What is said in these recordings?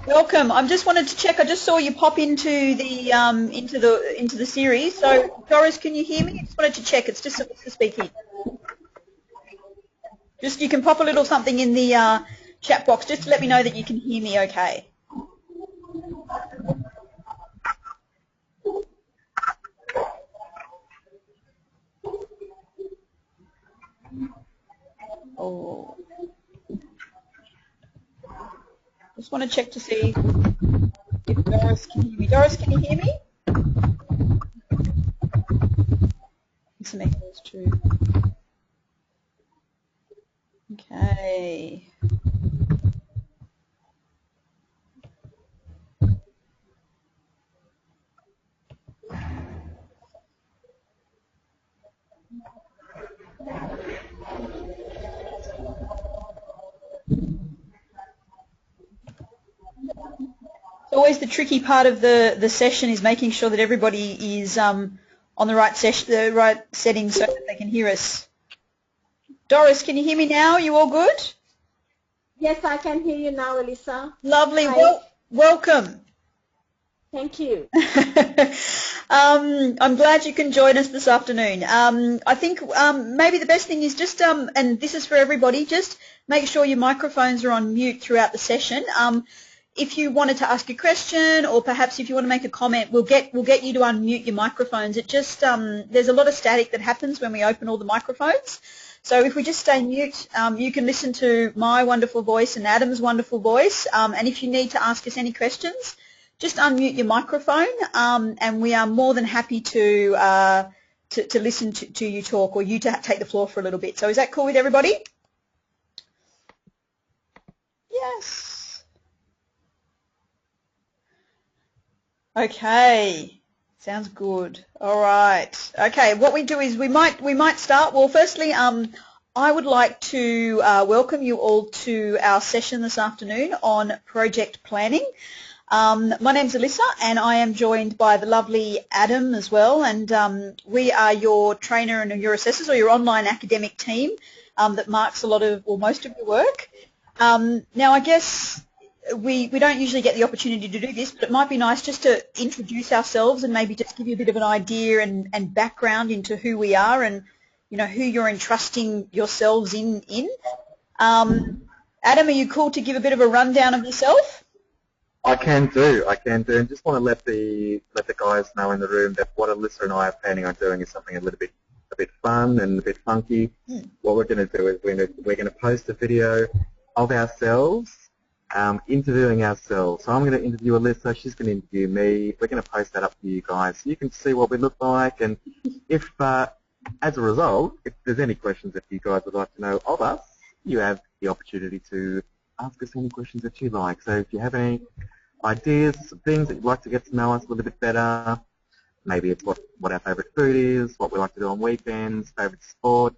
Welcome. I just wanted to check. I just saw you pop into the series. So, Doris, can you hear me? I just wanted to check. It's just Alyssa speaking. Just you can pop a little something in the chat box just to let me know that you can hear me. Okay. Oh. Just want to check to see if Doris can hear me. Doris, can you hear me? Some echoes too. Okay. Always the tricky part of the session is making sure that everybody is on the right settings so that they can hear us. Doris, can you hear me now? Are you all good? Yes, I can hear you now, Elisa. Lovely. Welcome. Thank you. I'm glad you can join us this afternoon. I think maybe the best thing is just, and this is for everybody, just make sure your microphones are on mute throughout the session. If you wanted to ask a question, or perhaps if you want to make a comment, we'll get you to unmute your microphones. It just there's a lot of static that happens when we open all the microphones. So if we just stay mute, you can listen to my wonderful voice and Adam's wonderful voice. And if you need to ask us any questions, just unmute your microphone, and we are more than happy to listen to you talk, or you to take the floor for a little bit. So is that cool with everybody? Yes. Okay, sounds good. All right. Okay, what we do is we might start. Well, firstly, I would like to welcome you all to our session this afternoon on project planning. My name's Alyssa, and I am joined by the lovely Adam as well, and we are your trainer and your assessors, or your online academic team that marks a lot of, or most of your work. Now, I guess we don't usually get the opportunity to do this, but it might be nice just to introduce ourselves and maybe just give you a bit of an idea and background into who we are and, you know, who you're entrusting yourselves in. Adam, are you cool to give a bit of a rundown of yourself? I can do, and just want to let the guys know in the room that what Alyssa and I are planning on doing is something a bit fun and a bit funky. What we're going to do is we're going to post a video of ourselves, interviewing ourselves. So I'm going to interview Alyssa, she's going to interview me. We're going to post that up for you guys so you can see what we look like, and if as a result, if there's any questions that you guys would like to know of us, you have the opportunity to ask us any questions that you like. So if you have any ideas, things that you'd like to get to know us a little bit better, maybe it's what our favourite food is, what we like to do on weekends, favourite sport,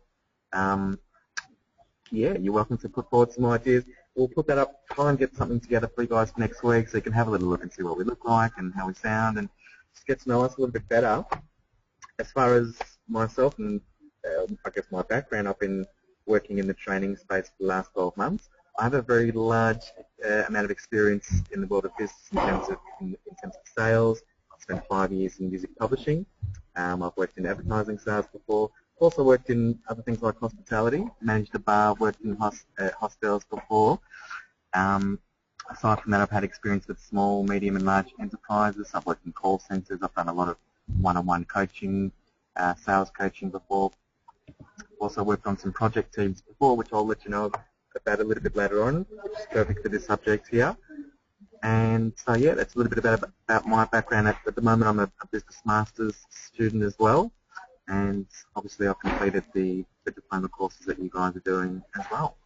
yeah, you're welcome to put forward some ideas. We'll put that up, try and get something together for you guys for next week so you can have a little look and see what we look like and how we sound, and just get to know us a little bit better. As far as myself and I guess my background, I've been working in the training space for the last 12 months. I have a very large amount of experience in the world of business in terms of sales. I've spent 5 years in music publishing. I've worked in advertising sales before. Also worked in other things like hospitality, managed a bar, worked in hostels before. Aside from that, I've had experience with small, medium and large enterprises. I've worked in call centres. I've done a lot of one-on-one coaching, sales coaching before. Also worked on some project teams before, which I'll let you know about a little bit later on, which is perfect for this subject here. And so, yeah, that's a little bit about my background. At the moment, I'm a business master's student as well. And obviously I've completed the diploma courses that you guys are doing as well.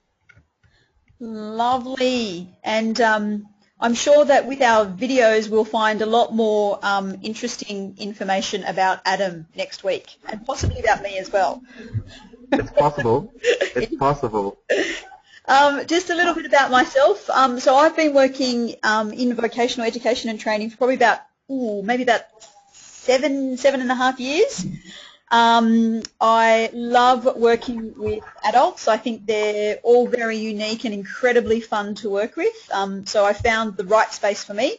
Lovely. And I'm sure that with our videos we'll find a lot more interesting information about Adam next week, and possibly about me as well. It's possible. It's possible. Just a little bit about myself. So I've been working in vocational education and training for probably about, maybe about seven and a half years. I love working with adults. I think they're all very unique and incredibly fun to work with. So I found the right space for me.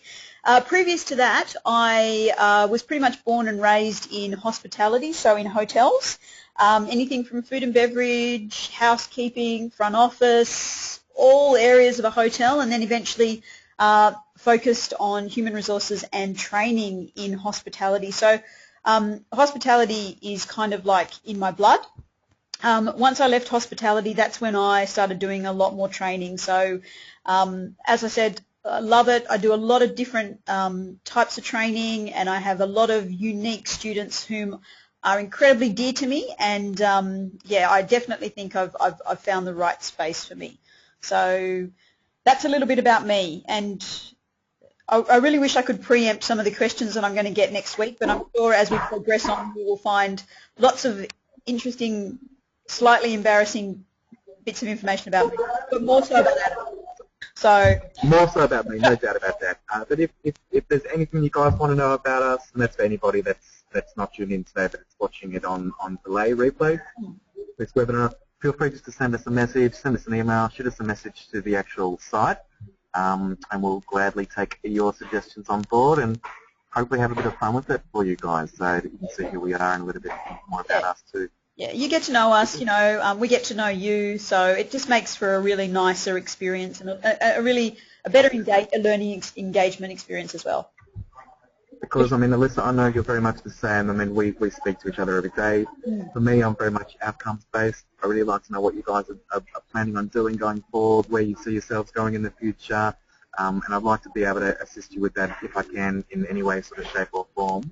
Previous to that, I was pretty much born and raised in hospitality, so in hotels. Anything from food and beverage, housekeeping, front office, all areas of a hotel, and then eventually focused on human resources and training in hospitality. So hospitality is kind of like in my blood. Once I left hospitality, that's when I started doing a lot more training. So as I said, I love it. I do a lot of different types of training, and I have a lot of unique students whom are incredibly dear to me, and yeah, I definitely think I've found the right space for me. So that's a little bit about me, and I really wish I could preempt some of the questions that I'm going to get next week, but I'm sure as we progress on we will find lots of interesting, slightly embarrassing bits of information about me, but more so about that. So More so about me, no doubt about that. But if there's anything you guys want to know about us, and that's for anybody that's not tuned in today, but it's watching it on delay replay, this webinar, feel free just to send us a message, send us an email, shoot us a message to the actual site, and we'll gladly take your suggestions on board and hopefully have a bit of fun with it for you guys, so that you can see who we are and a little bit more about us too. yeah, you get to know us, you know, we get to know you, so it just makes for a really nicer experience and a better learning engagement experience as well. Because, I mean, Alyssa, I know you're very much the same. I mean, we speak to each other every day. For me, I'm very much outcomes-based. I really like to know what you guys are planning on doing going forward, where you see yourselves going in the future, and I'd like to be able to assist you with that if I can in any way, sort of shape or form.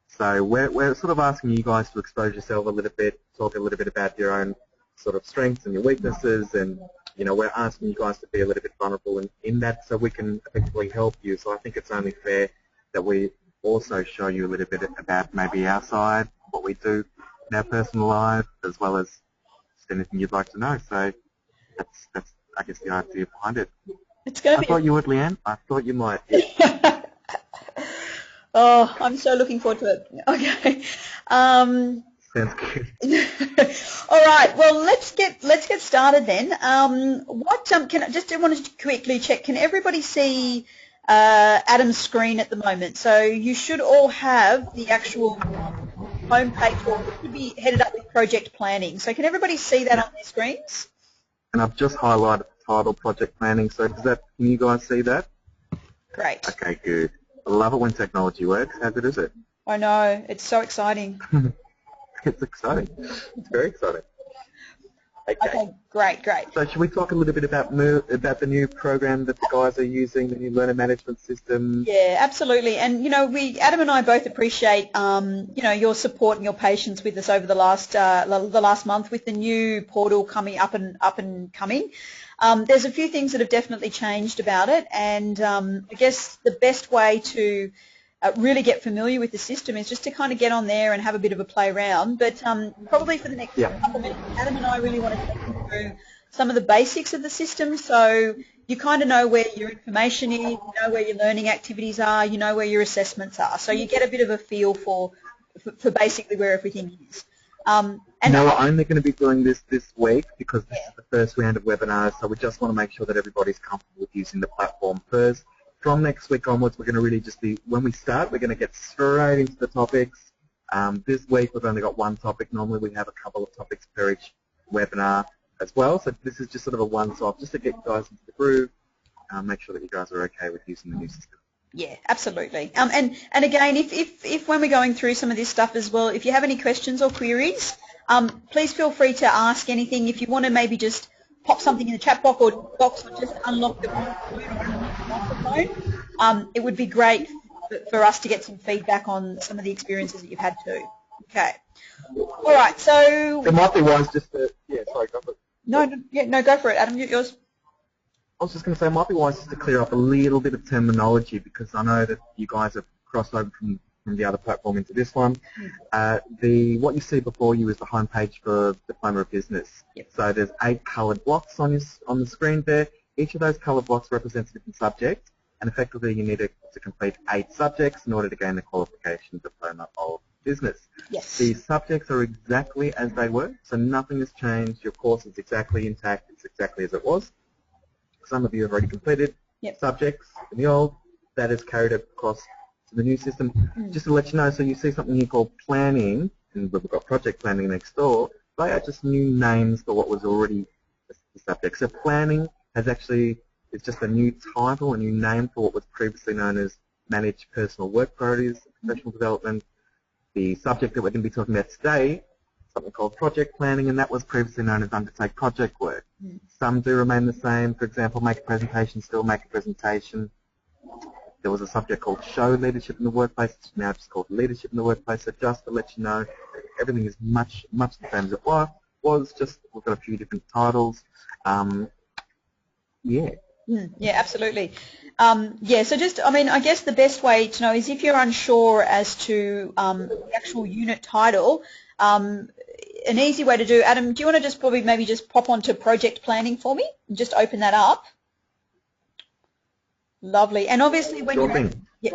So we're sort of asking you guys to expose yourself a little bit, talk a little bit about your own sort of strengths and your weaknesses, and, you know, we're asking you guys to be a little bit vulnerable in that so we can effectively help you. So I think it's only fair that we also show you a little bit about maybe our side, what we do in our personal life, as well as just anything you'd like to know. So that's I guess the idea behind it. It's going to be. I thought you would, Leanne. I thought you might. Oh, I'm so looking forward to it. Okay. Sounds good. All right. Well, let's get started then. I wanted to quickly check. Can everybody see Adam's screen at the moment? So you should all have the actual homepage, or it should be headed up with project planning. So can everybody see that on their screens? And I've just highlighted the title, project planning. So can you guys see that? Great. Okay, good. I love it when technology works. How good is it? I know. It's so exciting. It's exciting. It's very exciting. Okay, great. So should we talk a little bit about the new program that the guys are using, the new learner management system? Yeah, absolutely. And, you know, Adam and I both appreciate, you know, your support and your patience with us over the last month with the new portal coming up and coming. There's a few things that have definitely changed about it, and I guess the best way to really get familiar with the system is just to kind of get on there and have a bit of a play around. But probably for the next couple of minutes, Adam and I really want to take you through some of the basics of the system, so you kind of know where your information is, you know where your learning activities are, you know where your assessments are, so you get a bit of a feel for basically where everything is. And no, we're only going to be doing this week because this is the first round of webinars, so we just want to make sure that everybody's comfortable with using the platform first. From next week onwards, we're going to really just be, when we start, we're going to get straight into the topics. This week we've only got one topic. Normally we have a couple of topics per each webinar as well, so this is just sort of a once-off, just to get you guys into the groove, make sure that you guys are okay with using the new system. Yeah, absolutely. And again, if when we're going through some of this stuff as well, if you have any questions or queries, please feel free to ask anything. If you want to maybe just pop something in the chat box or just unlock the microphone, it would be great for us to get some feedback on some of the experiences that you've had too. Okay. All right. So it might be wise just to sorry, go for it. No, go for it, Adam. Yours. I was just going to say, it might be wise just to clear up a little bit of terminology because I know that you guys have crossed over from the other platform into this one. What you see before you is the homepage for Diploma of Business. Yep. So there's 8 coloured blocks on the screen there. Each of those coloured blocks represents a different subject, and effectively you need to complete 8 subjects in order to gain the qualification Diploma of business. Yes. The subjects are exactly as they were, so nothing has changed. Your course is exactly intact. It's exactly as it was. Some of you have already completed subjects in the old. That is carried across to the new system. Just to let you know, so you see something here called planning, and we've got project planning next door. They are just new names for what was already the subject. So planning has actually, it's just a new title, a new name for what was previously known as manage personal work priorities, professional development. The subject that we're going to be talking about today, something called project planning, and that was previously known as undertake project work. Some do remain the same. For example, make a presentation, still make a presentation. There was a subject called show leadership in the workplace. It's now just called leadership in the workplace. So just to let you know, everything is much the same as it was. Just we've got a few different titles. Yeah, absolutely. So just, I guess the best way to know is if you're unsure as to the actual unit title, an easy way to do, Adam, do you want to just maybe just pop onto project planning for me and just open that up? Lovely. And obviously when you're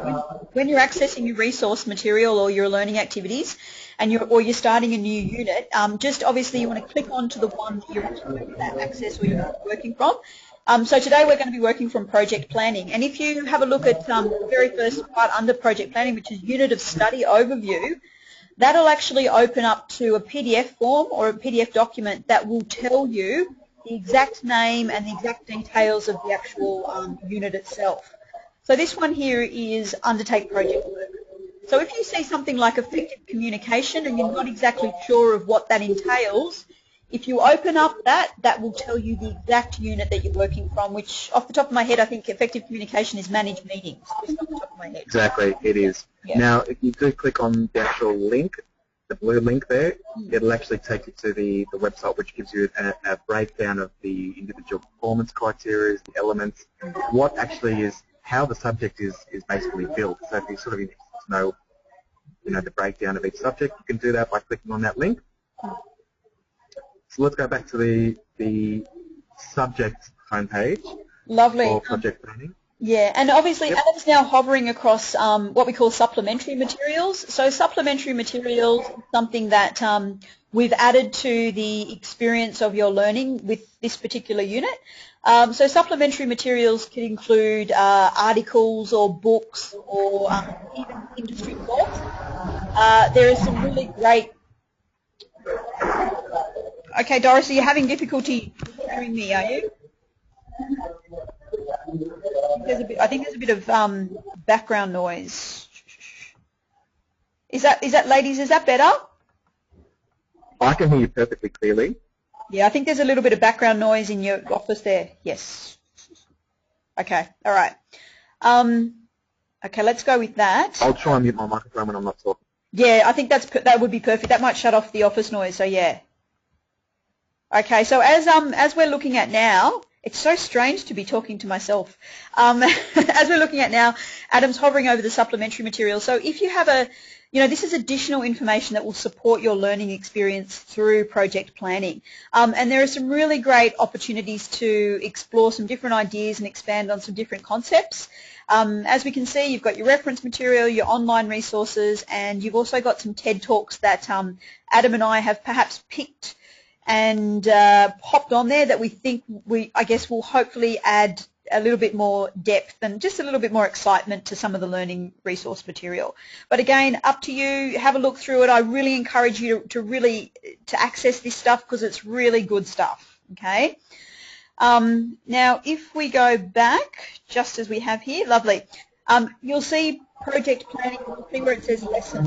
accessing your resource material or your learning activities and you're starting a new unit, just obviously you want to click onto the one that you're actually access or you're working from. So today we're going to be working from project planning, and if you have a look at the very first part under project planning, which is unit of study overview, that'll actually open up to a PDF form or a PDF document that will tell you the exact name and the exact details of the actual unit itself. So this one here is undertake project work. So if you see something like effective communication and you're not exactly sure of what that entails, if you open up that will tell you the exact unit that you're working from, which off the top of my head I think effective communication is manage meetings, just off the top of my head. Exactly, it is. Yeah. Now if you do click on the actual link, the blue link there, it'll actually take you to the website, which gives you a breakdown of the individual performance criteria, the elements, what actually is, how the subject is basically built. So if you're sort of interested to know, the breakdown of each subject, you can do that by clicking on that link. So let's go back to the subject homepage. Lovely. For project planning. Yeah, and obviously Adam's now hovering across what we call supplementary materials. So supplementary materials is something that we've added to the experience of your learning with this particular unit. So supplementary materials can include articles or books or even industry blogs. There is some really great... Okay, Doris, are you having difficulty hearing me, are you? I think there's a bit of background noise. Is that ladies? Is that better? I can hear you perfectly clearly. Yeah, I think there's a little bit of background noise in your office there. Yes. Okay. All right. Okay, let's go with that. I'll try and mute my microphone when I'm not talking. Yeah, I think that would be perfect. That might shut off the office noise. So yeah. Okay. So as we're looking at now. It's so strange to be talking to myself. As we're looking at now, Adam's hovering over the supplementary material. So if you have this is additional information that will support your learning experience through project planning. And there are some really great opportunities to explore some different ideas and expand on some different concepts. As we can see, you've got your reference material, your online resources, and you've also got some TED Talks that Adam and I have perhaps picked and popped on there that we think I guess will hopefully add a little bit more depth and just a little bit more excitement to some of the learning resource material. But again, up to you. Have a look through it. I really encourage you to access this stuff because it's really good stuff. Okay. Now, if we go back, just as we have here, lovely. You'll see project planning. You'll see where it says lesson.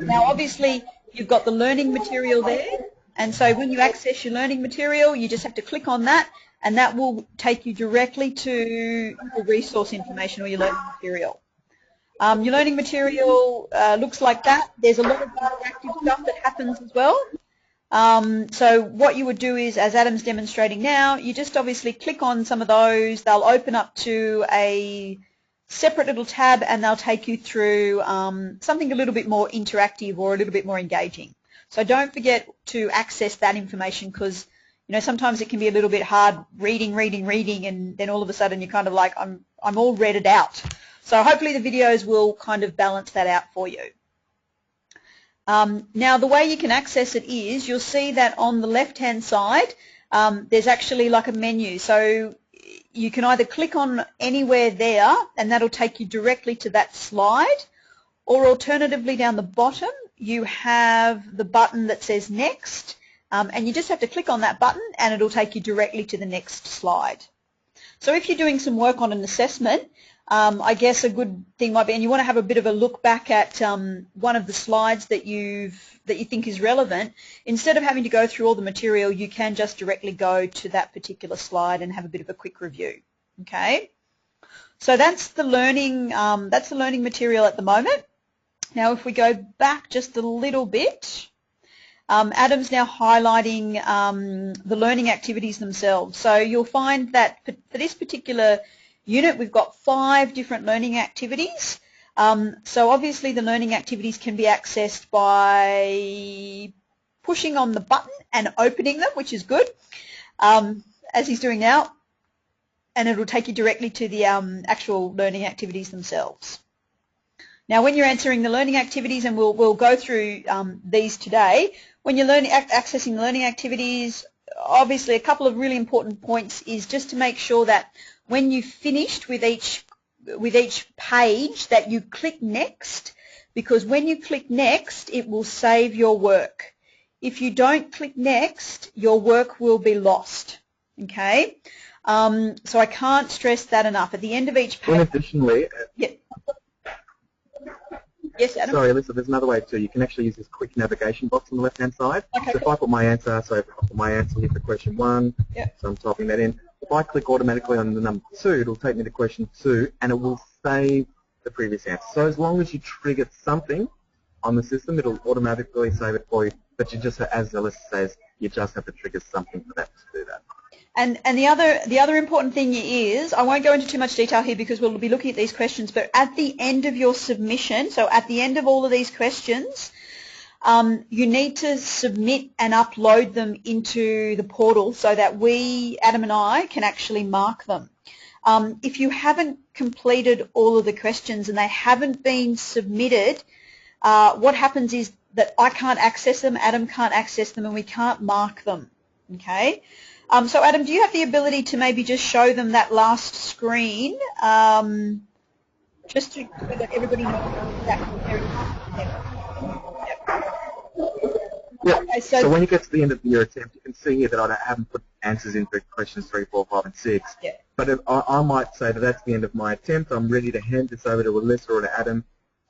Now, obviously, you've got the learning material there. And so when you access your learning material, you just have to click on that, and that will take you directly to your resource information or your learning material. Your learning material looks like that. There's a lot of interactive stuff that happens as well. So what you would do is, as Adam's demonstrating now, you just obviously click on some of those. They'll open up to a separate little tab, and they'll take you through something a little bit more interactive or a little bit more engaging. So don't forget to access that information because, sometimes it can be a little bit hard reading, and then all of a sudden you're kind of like, I'm all read it out. So hopefully the videos will kind of balance that out for you. Now the way you can access it is you'll see that on the left-hand side there's actually like a menu. So you can either click on anywhere there and that'll take you directly to that slide, or alternatively down the bottom you have the button that says Next, and you just have to click on that button and it'll take you directly to the next slide. So if you're doing some work on an assessment, I guess a good thing might be, and you want to have a bit of a look back at one of the slides that you think is relevant, instead of having to go through all the material, you can just directly go to that particular slide and have a bit of a quick review. Okay, so that's the learning material at the moment. Now if we go back just a little bit, Adam's now highlighting the learning activities themselves. So you'll find that for this particular unit we've got 5 different learning activities. So obviously the learning activities can be accessed by pushing on the button and opening them, which is good, as he's doing now, and it will take you directly to the actual learning activities themselves. Now when you're answering the learning activities, and we'll go through these today, when you're accessing the learning activities, obviously a couple of really important points is just to make sure that when you've finished with each page that you click Next, because when you click Next it will save your work. If you don't click Next, your work will be lost. Okay, so I can't stress that enough. At the end of each page. And additionally, yeah. Yes, Adam? Sorry, Alyssa, there's another way too. You can actually use this quick navigation box on the left-hand side. Okay. So if I put my answer, here for question 1, yep. So I'm typing that in. If I click automatically on the number 2, it'll take me to question 2, and it will save the previous answer. So as long as you trigger something on the system, it'll automatically save it for you. But you just, as Alyssa says, you just have to trigger something for that to do that. And the other important thing is, I won't go into too much detail here because we'll be looking at these questions, but at the end of your submission, so at the end of all of these questions, you need to submit and upload them into the portal so that we, Adam and I, can actually mark them. If you haven't completed all of the questions and they haven't been submitted, what happens is that I can't access them, Adam can't access them, and we can't mark them. Okay? So Adam, do you have the ability to maybe just show them that last screen, just so that everybody knows exactly where it is? Yeah. Okay, so when you get to the end of your attempt, you can see here that I haven't put answers in for questions 3, 4, 5, and 6. Yeah. But if I might say that that's the end of my attempt. I'm ready to hand this over to Alyssa or to Adam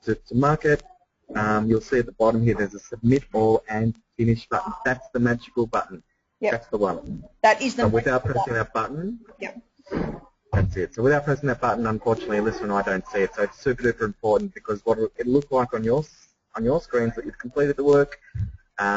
to mark it. You'll see at the bottom here there's a Submit All and Finish button. That's the magical button. Yep. That's the one. That is the So without pressing that button, yep. That's it. So without pressing that button, unfortunately, Alyssa and I don't see it. So it's super duper important, because what it looks like on your screens that you've completed the work,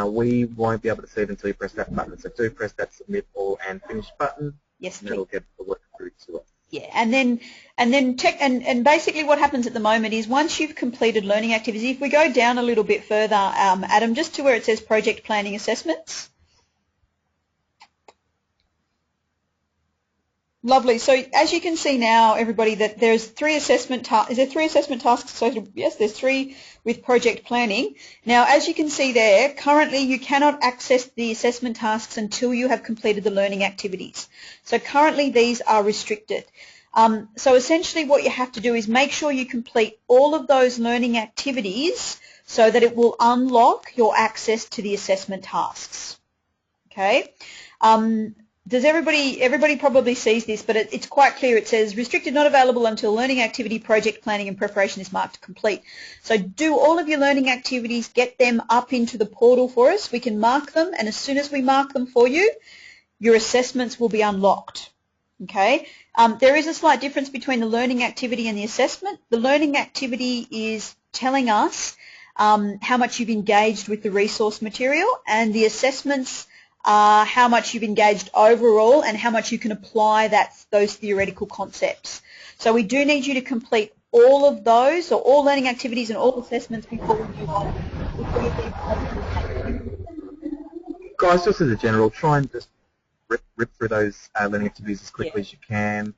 we won't be able to see it until you press that button. So do press that Submit All and Finish button. Yes, and that'll get the work through to us. Yeah, and then basically what happens at the moment is once you've completed learning activities, if we go down a little bit further, Adam, just to where it says project planning assessments. Lovely. So as you can see now, everybody, that there's 3 assessment tasks. Is there 3 assessment tasks associated? Yes, there's 3 with project planning. Now, as you can see there, currently you cannot access the assessment tasks until you have completed the learning activities. So currently these are restricted. So essentially what you have to do is make sure you complete all of those learning activities so that it will unlock your access to the assessment tasks. Okay. Does everybody probably sees this, but it's quite clear. It says restricted, not available until learning activity, project planning and preparation is marked complete. So do all of your learning activities, get them up into the portal for us. We can mark them, and as soon as we mark them for you, your assessments will be unlocked. Okay. There is a slight difference between the learning activity and the assessment. The learning activity is telling us how much you've engaged with the resource material, and the assessments how much you've engaged overall and how much you can apply those theoretical concepts. So we do need you to complete all of those, or all learning activities and all assessments before we move on. Guys, just as a general, try and just rip through those learning activities as quickly as you can.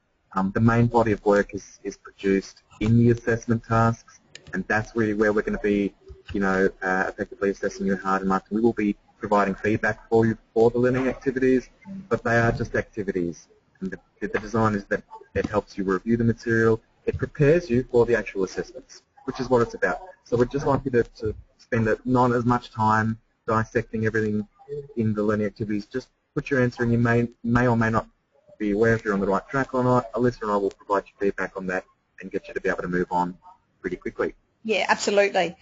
The main body of work is produced in the assessment tasks, and that's really where we're going to be effectively assessing your hard marks. We will be providing feedback for you for the learning activities, but they are just activities. And the design is that it helps you review the material. It prepares you for the actual assessments, which is what it's about. So we'd just like you to spend not as much time dissecting everything in the learning activities. Just put your answer in. You may or may not be aware if you're on the right track or not. Alyssa and I will provide you feedback on that and get you to be able to move on pretty quickly. Yeah, absolutely.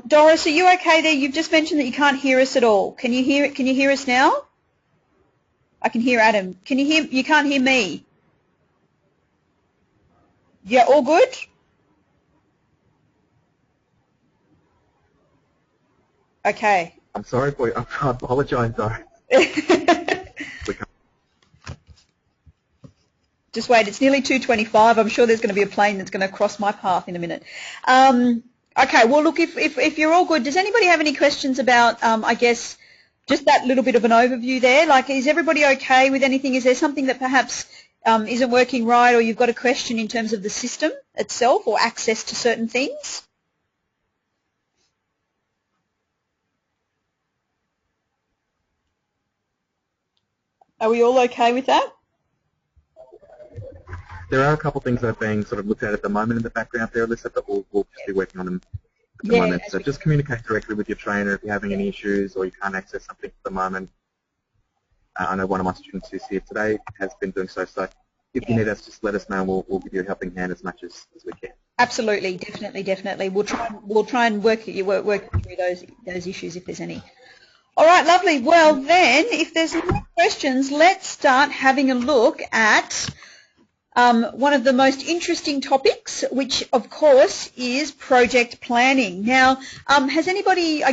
Doris, are you okay there? You've just mentioned that you can't hear us at all. Can you hear us now? I can hear Adam. You can't hear me? Yeah, all good? Okay. I'm sorry for you. I apologise, Doris. Just wait, it's nearly 2:25. I'm sure there's going to be a plane that's going to cross my path in a minute. Okay, well, look, if you're all good, does anybody have any questions about, I guess, just that little bit of an overview there? Like, is everybody okay with anything? Is there something that perhaps isn't working right, or you've got a question in terms of the system itself or access to certain things? Are we all okay with that? There are a couple of things that are being sort of looked at the moment in the background there, Alyssa, but we'll just be working on them at the moment. So just communicate directly with your trainer if you're having any issues or you can't access something at the moment. I know one of my students who's here today has been doing so. So if you need us, just let us know and we'll give you a helping hand as much as we can. Absolutely, definitely. We'll try and work through those issues if there's any. All right, lovely. Well, then, if there's no questions, let's start having a look at one of the most interesting topics, which of course is project planning. Now, has anybody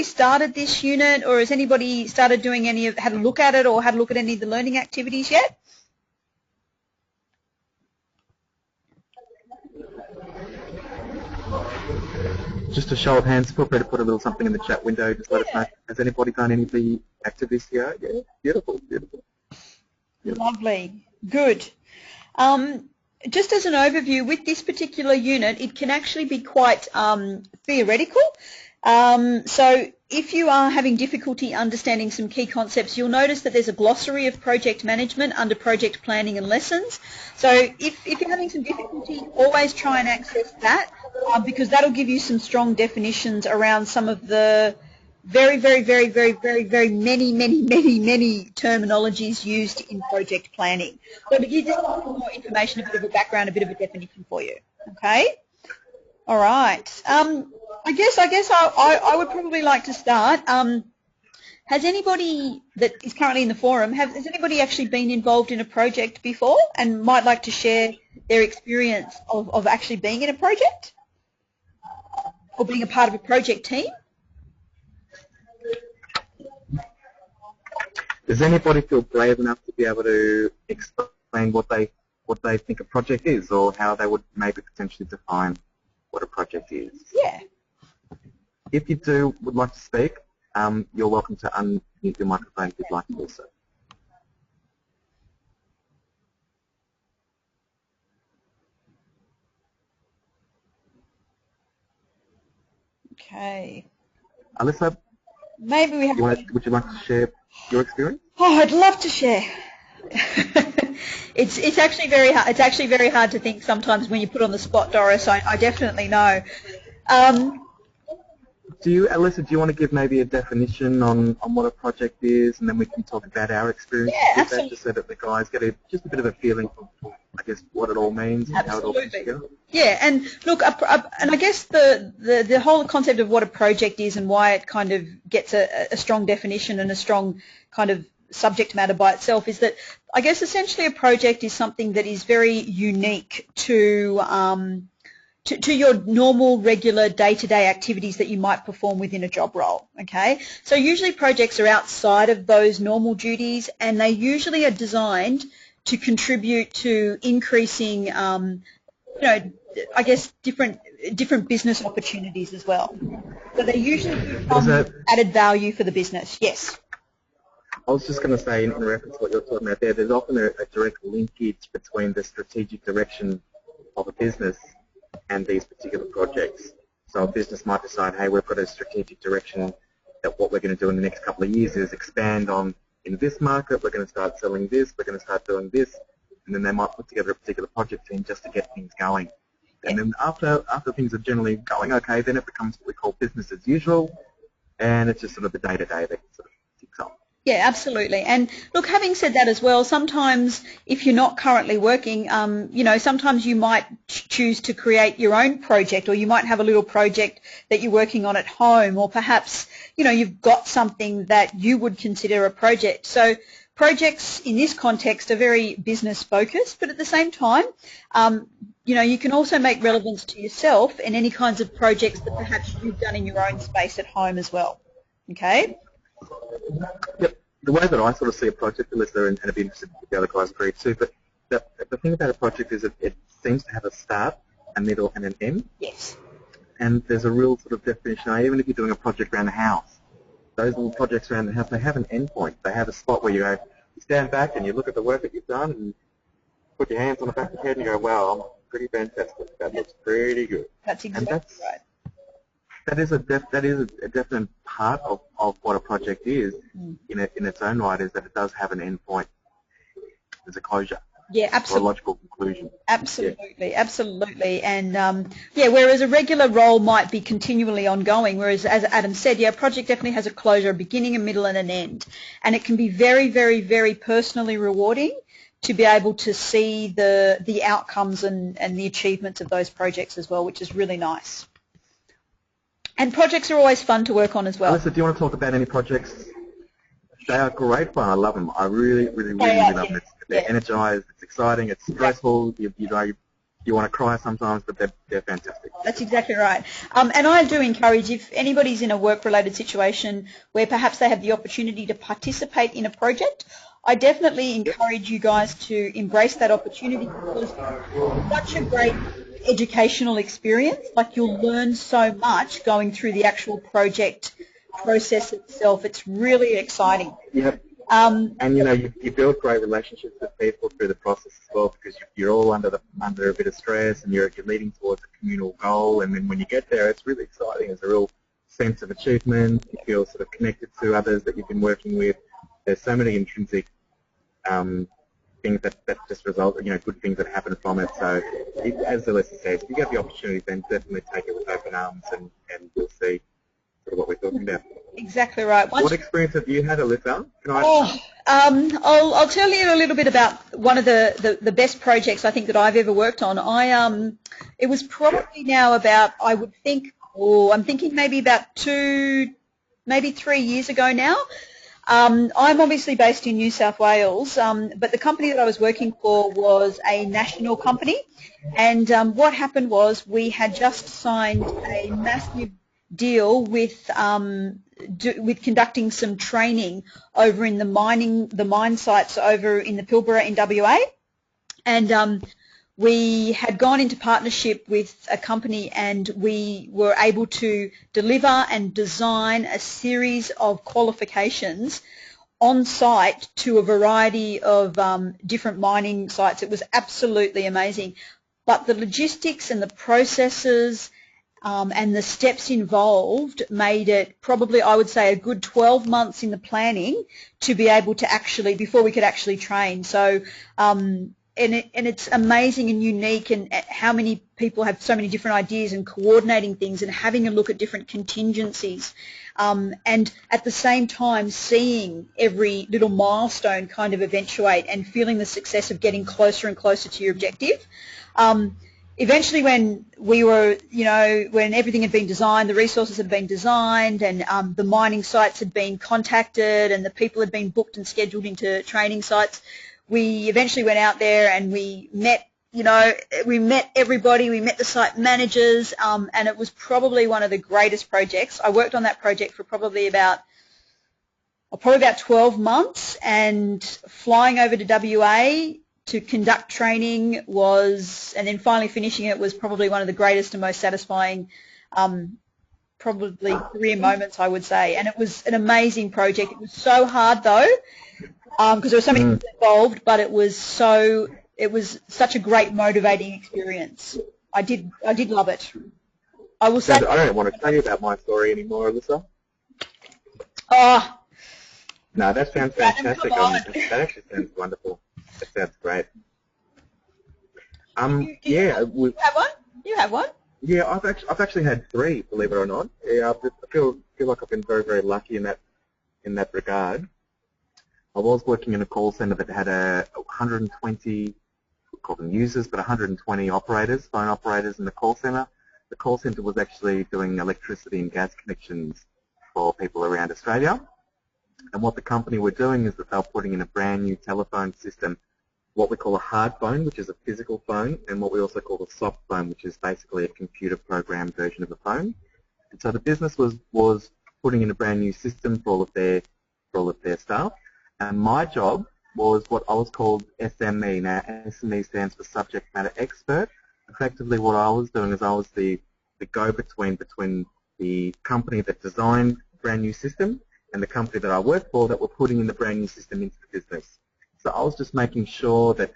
started this unit, or has anybody started doing had a look at it or had a look at any of the learning activities yet? Just a show of hands, feel free to put a little something in the chat window, just let us know. Has anybody done any of the activities here? Yeah, beautiful. Lovely, good. Just as an overview, with this particular unit, it can actually be quite theoretical. So if you are having difficulty understanding some key concepts, you'll notice that there's a glossary of project management under project planning and lessons. So if you're having some difficulty, always try and access that because that'll give you some strong definitions around some of the very many terminologies used in project planning. So to give just a little more information, a bit of a background, a bit of a definition for you. Okay? All right. I guess I would probably like to start. Has anybody that is currently in the forum, has anybody actually been involved in a project before and might like to share their experience of actually being in a project or being a part of a project team? Does anybody feel brave enough to be able to explain what they think a project is, or how they would maybe potentially define what a project is? Yeah. If you would like to speak, you're welcome to unmute your microphone if you'd like to do so. Okay. Alyssa, maybe we have. Would you like to share your experience? Oh, I'd love to share. It's actually very hard. It's actually very hard to think sometimes when you put on the spot, Doris. I definitely know. Alyssa, do you want to give maybe a definition on what a project is, and then we can talk about our experience with that, just so that the guys get just a bit of a feeling for, I guess, what it all means and how it all comes together? Yeah, and look, and I guess the whole concept of what a project is and why it kind of gets a strong definition and a strong kind of subject matter by itself is that I guess essentially a project is something that is very unique to your normal, regular, day-to-day activities that you might perform within a job role, okay? So usually projects are outside of those normal duties, and they usually are designed to contribute to increasing, I guess, different business opportunities as well. So they usually do added value for the business, yes. I was just going to say, in reference to what you're talking about there's often a direct linkage between the strategic direction of a business and these particular projects. So a business might decide, hey, we've got a strategic direction that what we're going to do in the next couple of years is expand on in this market, we're going to start selling this, we're going to start doing this, and then they might put together a particular project team just to get things going. And then after things are generally going okay, then it becomes what we call business as usual, and it's just sort of the day-to-day that sort of ticks on. Yeah, absolutely. And look, having said that as well, sometimes if you're not currently working, you know, sometimes you might choose to create your own project, or you might have a little project that you're working on at home, or perhaps, you know, you've got something that you would consider a project. So projects in this context are very business focused, but at the same time, you know, you can also make relevance to yourself in any kinds of projects that perhaps you've done in your own space at home as well. Okay? Yep. The way that I sort of see a project, Alyssa, and I'd be interested if the other guys agree too, but the thing about a project is it seems to have a start, a middle, and an end. Yes. And there's a real sort of definition, even if you're doing a project around the house, those little projects around the house, they have an end point. They have a spot where you go, you stand back and you look at the work that you've done and put your hands on the back of your head and you go, wow, I'm pretty fantastic. That looks pretty good. That's exactly right. That is a definite part of what a project is in its own right, is that it does have an end point. There's a closure. Yeah, absolutely. Or a logical conclusion. Absolutely, yeah. Absolutely. And, yeah, whereas a regular role might be continually ongoing, whereas, as Adam said, yeah, a project definitely has a closure, a beginning, a middle, and an end. And it can be very, very, very personally rewarding to be able to see the outcomes and the achievements of those projects as well, which is really nice. And projects are always fun to work on as well. Alyssa, do you want to talk about any projects? They are great fun. I love them. I really love them. They're energized. It's exciting. It's stressful. You want to cry sometimes, but they're fantastic. That's exactly right. And I do encourage, if anybody's in a work-related situation where perhaps they have the opportunity to participate in a project, I definitely encourage you guys to embrace that opportunity, because it's such a great educational experience. Like, you'll learn so much going through the actual project process itself. It's really exciting. Yep. And you know, you build great relationships with people through the process as well, because you're all under a bit of stress, and you're leading towards a communal goal. And then when you get there, it's really exciting. There's a real sense of achievement. You feel sort of connected to others that you've been working with. There's so many intrinsic things that just result, you know, good things that happen from it. So, as Alyssa says, if you get the opportunity, then definitely take it with open arms, and you'll see sort of what we're talking about. Exactly right. What experience have you had, Alyssa? I'll tell you a little bit about one of the best projects I think that I've ever worked on. It was probably now about, I would think, I'm thinking maybe about 3 years ago now. I'm obviously based in New South Wales, but the company that I was working for was a national company, and what happened was we had just signed a massive deal with conducting some training over in the mine sites over in the Pilbara in WA, and we had gone into partnership with a company, and we were able to deliver and design a series of qualifications on site to a variety of different mining sites. It was absolutely amazing. But the logistics and the processes and the steps involved made it probably, I would say, a good 12 months in the planning to be able to actually, before we could actually train. So, and it's amazing and unique, and how many people have so many different ideas, and coordinating things and having a look at different contingencies, and at the same time seeing every little milestone kind of eventuate and feeling the success of getting closer and closer to your objective. Eventually, when we were, you know, when everything had been designed, the resources had been designed, and the mining sites had been contacted, and the people had been booked and scheduled into training sites, we eventually went out there and we met, you know, we met everybody, we met the site managers, and it was probably one of the greatest projects. I worked on that project for probably about 12 months, and flying over to WA to conduct training was, and then finally finishing it, was probably one of the greatest and most satisfying probably career moments, I would say. And it was an amazing project. It was so hard though, because there were so many people involved, but it was such a great motivating experience. I did love it. I will say. I don't want to tell you about my story anymore, Alyssa. Oh, No, that sounds fantastic. come on. That actually sounds wonderful. That sounds great. You Yeah, have one? You have one? yeah. I've actually had 3, believe it or not. Yeah, I feel like I've been very, very lucky in that regard. I was working in a call center that had 120, we call them users, but 120 operators, phone operators in the call center. The call center was actually doing electricity and gas connections for people around Australia. And what the company were doing is that they were putting in a brand new telephone system, what we call a hard phone, which is a physical phone, and what we also call a soft phone, which is basically a computer programmed version of a phone. And so the business was putting in a brand new system for all of their staff. And my job was what I was called SME. Now, SME stands for Subject Matter Expert. Effectively, what I was doing is I was the go-between between the company that designed the brand new system and the company that I worked for that were putting in the brand new system into the business. So I was just making sure that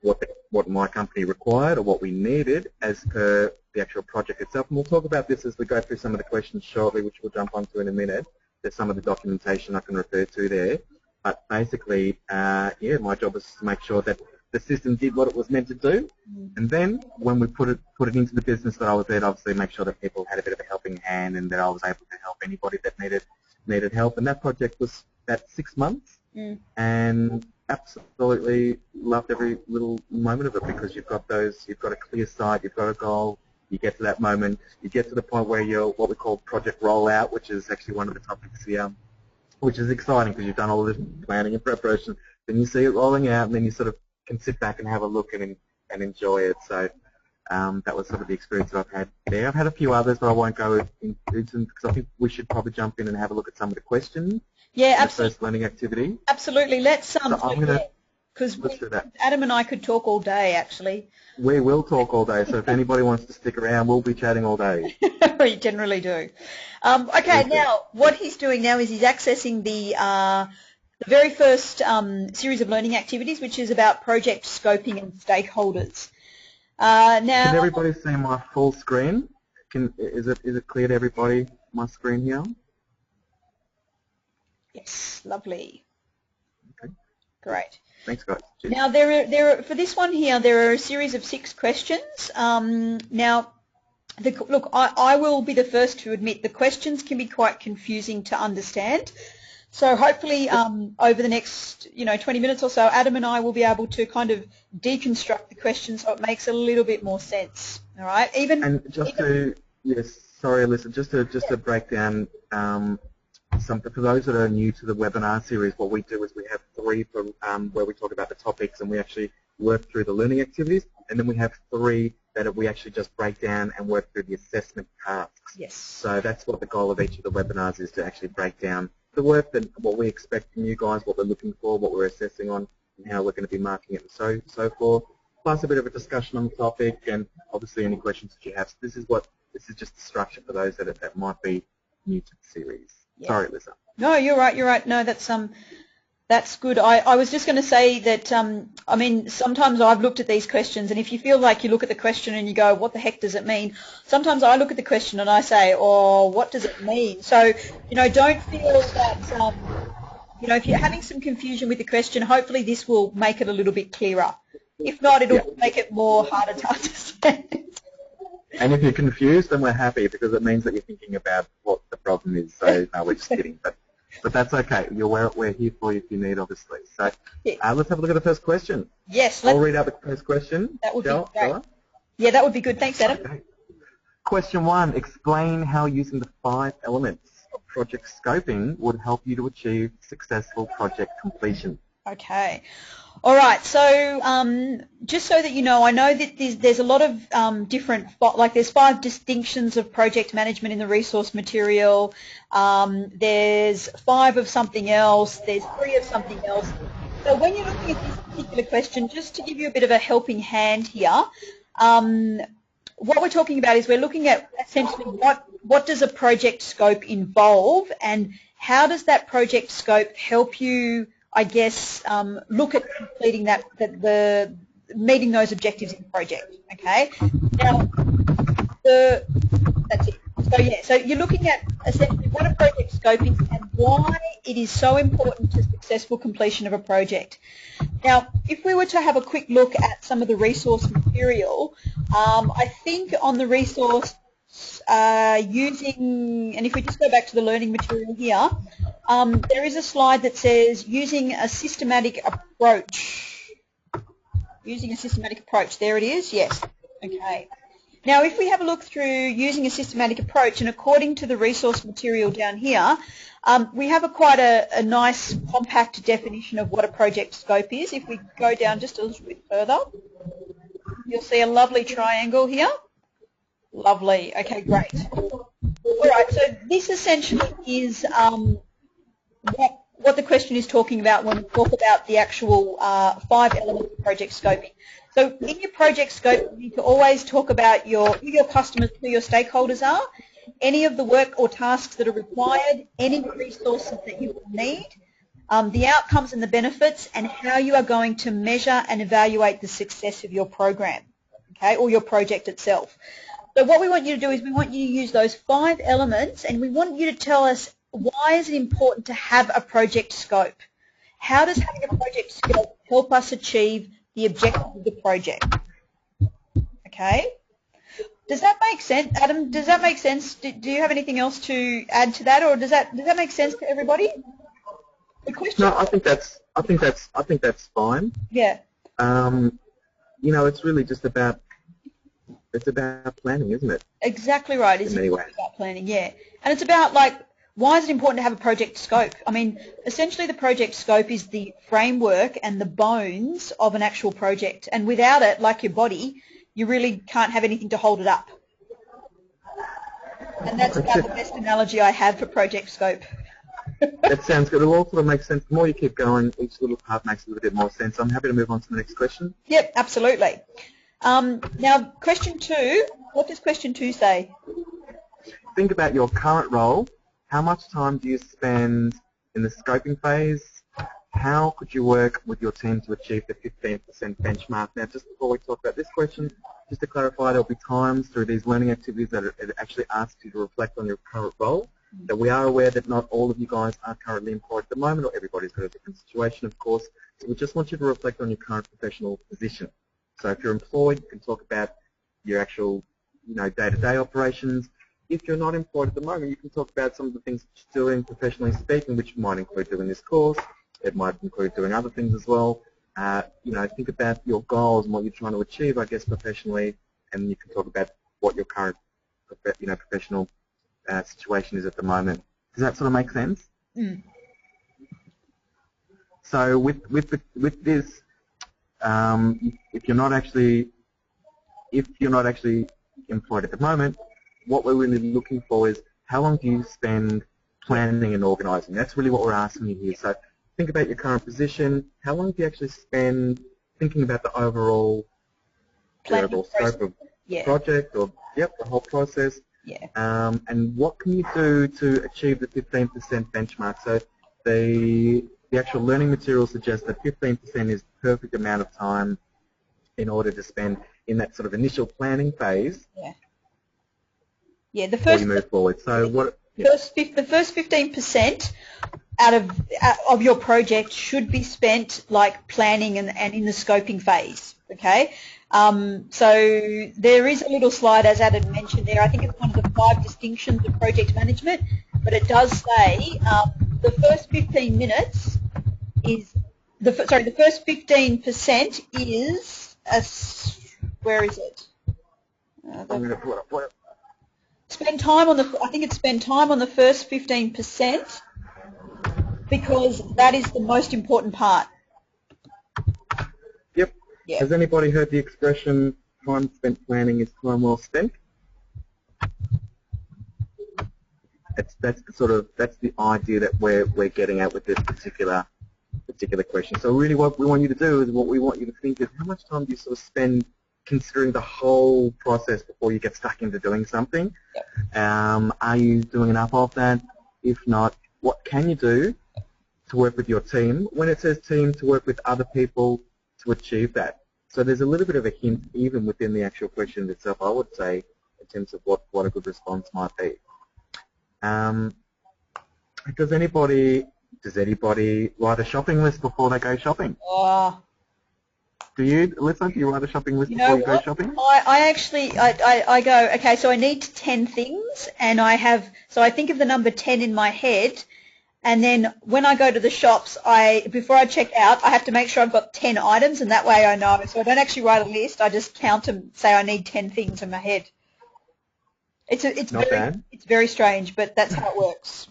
what my company required or what we needed as per the actual project itself. And we'll talk about this as we go through some of the questions shortly, which we'll jump onto in a minute. There's some of the documentation I can refer to there. But basically, yeah, my job was to make sure that the system did what it was meant to do. And then when we put it into the business that I was there, to obviously make sure that people had a bit of a helping hand and that I was able to help anybody that needed help. And that project was about 6 months. And absolutely loved every little moment of it because you've got a clear sight, you've got a goal, you get to that moment, you get to the point where you're what we call project rollout, which is actually one of the topics here, which is exciting because you've done all this planning and preparation, then you see it rolling out and then you sort of can sit back and have a look and enjoy it. So that was sort of the experience that I've had there. I've had a few others, but I won't go into them because I think we should probably jump in and have a look at some of the questions. Yeah, The absolutely. first learning activity. Absolutely. Let's because do that. Adam and I could talk all day, actually. We will talk all day, so if anybody wants to stick around, we'll be chatting all day. We generally do. Okay, now what he's doing now is he's accessing the very first series of learning activities, which is about project scoping and stakeholders. Now, can everybody see my full screen? Is it clear to everybody? My screen here. Yes, lovely. Okay. Great. Thanks, guys. Cheers. Now, for this one here, there are a series of 6 questions. Now, look, I will be the first to admit the questions can be quite confusing to understand. So hopefully over the next 20 minutes or so, Adam and I will be able to kind of deconstruct the questions so it makes a little bit more sense. All right. Sorry, Alyssa, just to break down something for those that are new to the webinar series. What we do is we have 3 where we talk about the topics and we actually work through the learning activities, and then we have 3 that we actually just break down and work through the assessment tasks. Yes. So that's what the goal of each of the webinars is, to actually break down the work and what we expect from you guys, what we're looking for, what we're assessing on, and how we're going to be marking it and so forth. Plus a bit of a discussion on the topic and obviously any questions that you have. So this is just the structure for those that might be new to the series. Yeah. Sorry, Lisa. No, you're right. No, that's good. I was just going to say that, I mean, sometimes I've looked at these questions, and if you feel like you look at the question and you go, what the heck does it mean? Sometimes I look at the question and I say, oh, what does it mean? So, don't feel that, if you're having some confusion with the question, hopefully this will make it a little bit clearer. If not, it'll make it more harder to understand. And if you're confused, then we're happy because it means that you're thinking about what the problem is. So, no, we're just kidding. But that's okay. We're here for you if you need, obviously. So let's have a look at the first question. Yes. I'll read out the first question. That would be great. Yeah, that would be good. Thanks, Adam. Okay. Question 1, explain how using the 5 elements of project scoping would help you to achieve successful project completion. Okay. All right. So just so that you know, I know that there's a lot of different, like there's 5 distinctions of project management in the resource material. There's 5 of something else. There's 3 of something else. So when you're looking at this particular question, just to give you a bit of a helping hand here, what we're talking about is we're looking at essentially what does a project scope involve and how does that project scope help you, I guess, look at completing meeting those objectives in the project. Okay. Now, That's it. So yeah, so you're looking at essentially what a project scope is and why it is so important to successful completion of a project. Now, if we were to have a quick look at some of the resource material, I think on the resource using, and if we just go back to the learning material here, there is a slide that says using a systematic approach. Using a systematic approach. There it is. Yes. Okay. Now, if we have a look through using a systematic approach, and according to the resource material down here, we have quite a nice compact definition of what a project scope is. If we go down just a little bit further, you'll see a lovely triangle here. Lovely. Okay, great. All right, so this essentially is what the question is talking about when we talk about the actual 5 elements of project scoping. So in your project scope, you need to always talk about who your customers, who your stakeholders are, any of the work or tasks that are required, any resources that you will need, the outcomes and the benefits, and how you are going to measure and evaluate the success of your program, okay, or your project itself. So what we want you to do is we want you to use those 5 elements, and we want you to tell us why is it important to have a project scope. How does having a project scope help us achieve the objective of the project? Okay. Does that make sense, Adam? Does that make sense? Do you have anything else to add to that, or does that make sense to everybody? The question. No, I think that's fine. Yeah. You know, it's really just about planning, isn't it? Exactly right. It's about planning, yeah. And it's about, like, why is it important to have a project scope? I mean, essentially the project scope is the framework and the bones of an actual project. And without it, like your body, you really can't have anything to hold it up. And that's about the best analogy I have for project scope. That sounds good. It all sort of makes sense. The more you keep going, each little part makes a little bit more sense. I'm happy to move on to the next question. Yep, absolutely. Now, question 2, what does question 2 say? Think about your current role. How much time do you spend in the scoping phase? How could you work with your team to achieve the 15% benchmark? Now, just before we talk about this question, just to clarify, there will be times through these learning activities that it actually asks you to reflect on your current role. That we are aware that not all of you guys are currently employed at the moment, or everybody's got a different situation, of course. So we just want you to reflect on your current professional position. So if you're employed, you can talk about your actual, day-to-day operations. If you're not employed at the moment, you can talk about some of the things that you're doing professionally speaking, which might include doing this course. It might include doing other things as well. Think about your goals and what you're trying to achieve, I guess, professionally, and you can talk about what your current, professional situation is at the moment. Does that sort of make sense? Mm. So with this, if you're not actually employed at the moment, what we're really looking for is how long do you spend planning and organising? That's really what we're asking you here. So think about your current position. How long do you actually spend thinking about the overall scope of the project, or the whole process? Yeah. And what can you do to achieve the 15% benchmark? So the actual learning material suggests that 15% is the perfect amount of time in order to spend in that sort of initial planning phase. Yeah. Yeah. The before first. you move forward. So what? The first 15% out of your project should be spent like planning and in the scoping phase. Okay. So there is a little slide, as Adam mentioned there. I think it's one of the 5 distinctions of project management, but it does say the first 15 minutes is the first 15% is where is it? I'm going to pull it up. Spend time on I think it's spend time on the first 15% because that is the most important part. Yep. Yeah. Has anybody heard the expression time spent planning is time well spent? That's the idea that we're getting at with this particular question. So really what we want you to do is, what we want you to think is, how much time do you sort of spend considering the whole process before you get stuck into doing something? Yep. Are you doing enough of that? If not, what can you do to work with your team? When it says team, to work with other people to achieve that. So there's a little bit of a hint even within the actual question itself. I would say terms of what a good response might be. Does anybody write a shopping list before they go shopping? Oh, Do you, Alyssa, do you write a shopping list you before know you go what? shopping? I actually, I go, okay, so I need 10 things, and so I think of the number 10 in my head, and then when I go to the shops, before I check out, I have to make sure I've got 10 items, and that way I know. So I don't actually write a list, I just count and say I need 10 things in my head. It's Not bad. It's very strange, but that's how it works.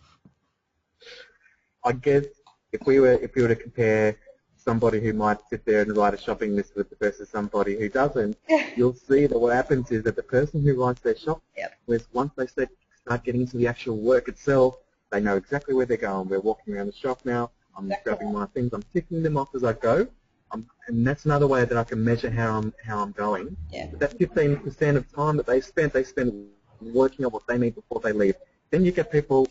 I guess if we were to compare somebody who might sit there and write a shopping list versus somebody who doesn't, you'll see that what happens is that the person who writes their shopping list, once they start getting into the actual work itself, they know exactly where they're going. We're walking around the shop now. I'm grabbing my things. I'm ticking them off as I go. And that's another way that I can measure how I'm going. Yeah. But that 15% of time that they spend working on what they need before they leave. Then you get people,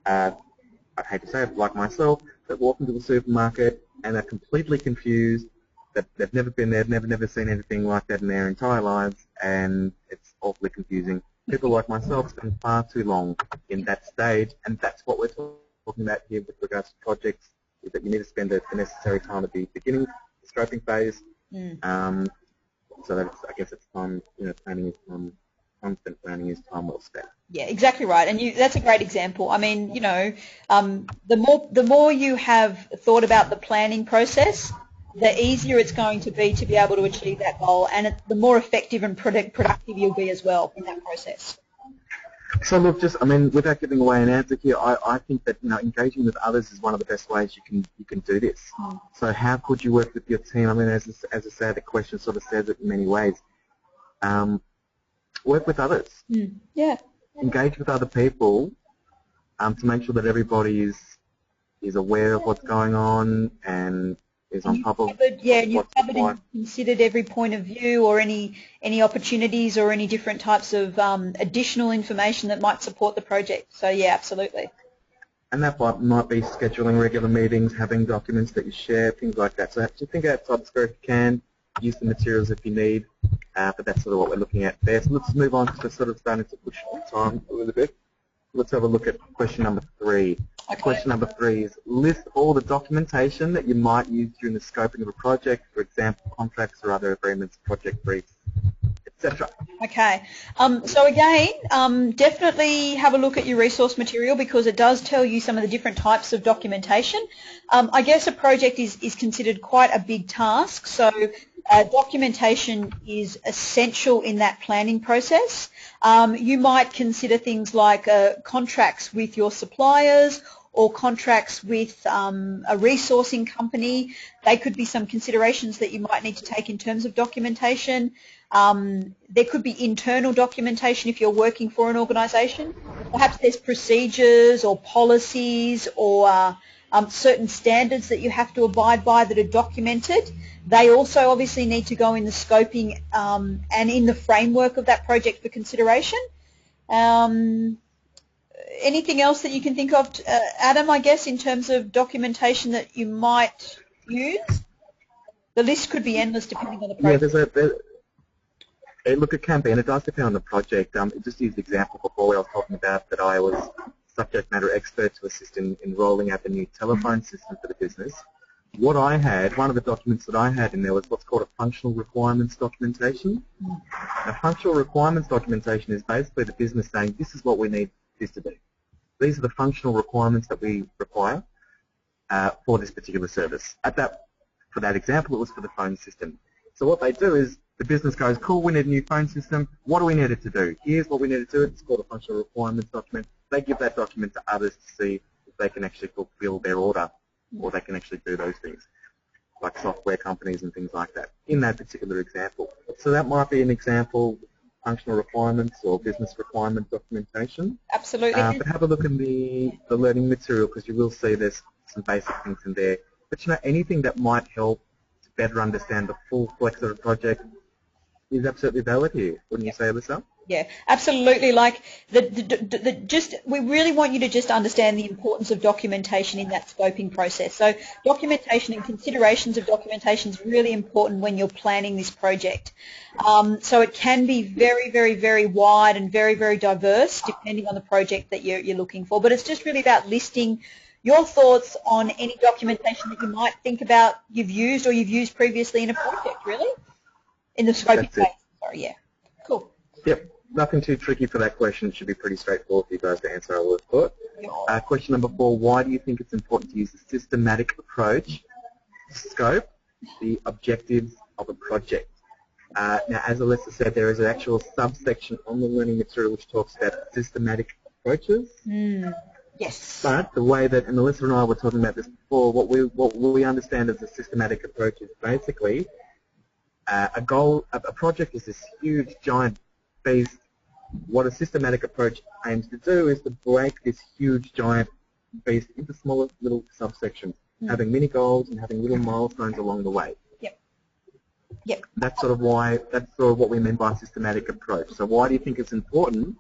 I hate to say it, like myself, that walk into the supermarket and are completely confused, that they've never been there, never seen anything like that in their entire lives, and it's awfully confusing. People like myself spend far too long in that stage, and that's what we're talking about here with regards to projects, is that you need to spend the necessary time at the beginning, the scoping phase, so that I guess it's time, planning is time, constant planning is time well spent. Yeah, exactly right, and that's a great example. I mean, the more you have thought about the planning process, the easier it's going to be able to achieve that goal, and the more effective and productive you'll be as well in that process. So look, without giving away an answer here, I think that engaging with others is one of the best ways you can do this. So how could you work with your team? I mean, as I say, the question sort of says it in many ways. Work with others. Yeah. Engage with other people to make sure that everybody is aware of what's going on and is on top of you've covered and considered every point of view or any opportunities or any different types of additional information that might support the project. So yeah, absolutely. And that might be scheduling regular meetings, having documents that you share, things like that. So just think outside the square if you can. Use the materials if you need, but that's sort of what we're looking at there. So let's move on to sort of starting to push time a little bit. Let's have a look at question number 3. Okay. Question number 3 is list all the documentation that you might use during the scoping of a project, for example, contracts or other agreements, project briefs, etc. Okay. So again, definitely have a look at your resource material because it does tell you some of the different types of documentation. I guess a project is considered quite a big task, so documentation is essential in that planning process. You might consider things like contracts with your suppliers or contracts with a resourcing company. They could be some considerations that you might need to take in terms of documentation. There could be internal documentation if you're working for an organisation. Perhaps there's procedures or policies or certain standards that you have to abide by that are documented. They also obviously need to go in the scoping and in the framework of that project for consideration. Anything else that you can think of, Adam, I guess, in terms of documentation that you might use? The list could be endless depending on the project. Yeah, look, it can be, and it does depend on the project. Just use the example before where I was talking about that I was subject matter expert to assist in rolling out the new telephone system for the business. What I had, one of the documents that I had in there was what's called a functional requirements documentation. Now, functional requirements documentation is basically the business saying, this is what we need this to be. These are the functional requirements that we require for this particular service. For that example, it was for the phone system. So what they do is the business goes, cool, we need a new phone system. What do we need it to do? Here's what we need it to do. It's called a functional requirements document. They give that document to others to see if they can actually fulfill their order or they can actually do those things, like software companies and things like that, in that particular example. So that might be an example, functional requirements or business requirement documentation. Absolutely. But have a look in the learning material because you will see there's some basic things in there. But anything that might help to better understand the full flex of a project, is absolutely valid here, wouldn't you say, Alyssa? Yeah, absolutely. Like we really want you to just understand the importance of documentation in that scoping process. So documentation and considerations of documentation is really important when you're planning this project. So it can be very, very, very wide and very, very diverse depending on the project that you're looking for. But it's just really about listing your thoughts on any documentation that you might think about you've used or you've used previously in a project, really, in the scoping phase. Sorry, yeah. Cool. Yep. Nothing too tricky for that question. It should be pretty straightforward for you guys to answer, I would have thought. Question number 4, why do you think it's important to use a systematic approach to scope the objectives of a project? Now, as Alyssa said, there is an actual subsection on the learning material which talks about systematic approaches. Yes. But the way that, and Alyssa and I were talking about this before, what we understand as a systematic approach is basically a project is this huge, giant beast. What a systematic approach aims to do is to break this huge, giant beast into smaller little subsections, having mini goals and having little milestones along the way. Yep. That's sort of what we mean by a systematic approach. So why do you think it's important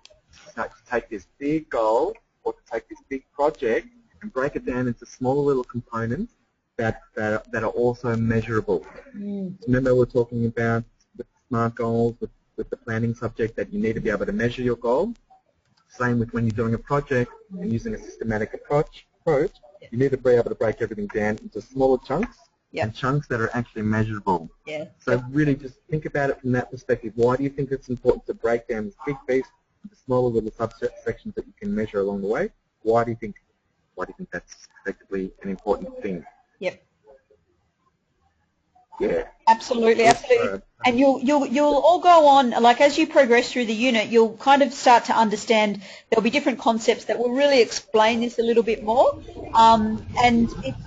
to take this big goal or to take this big project and break it down into smaller little components that are also measurable? Remember we were talking about with SMART goals, with the planning subject, that you need to be able to measure your goal. Same with when you're doing a project and using a systematic approach, you need to be able to break everything down into smaller chunks and chunks that are actually measurable. So really just think about it from that perspective. Why do you think it's important to break down this big beast into smaller little subsections that you can measure along the way? Why do you think that's effectively an important thing? Yeah. Absolutely. And you'll all go on, like as you progress through the unit, you'll kind of start to understand there'll be different concepts that will really explain this a little bit more. And it's,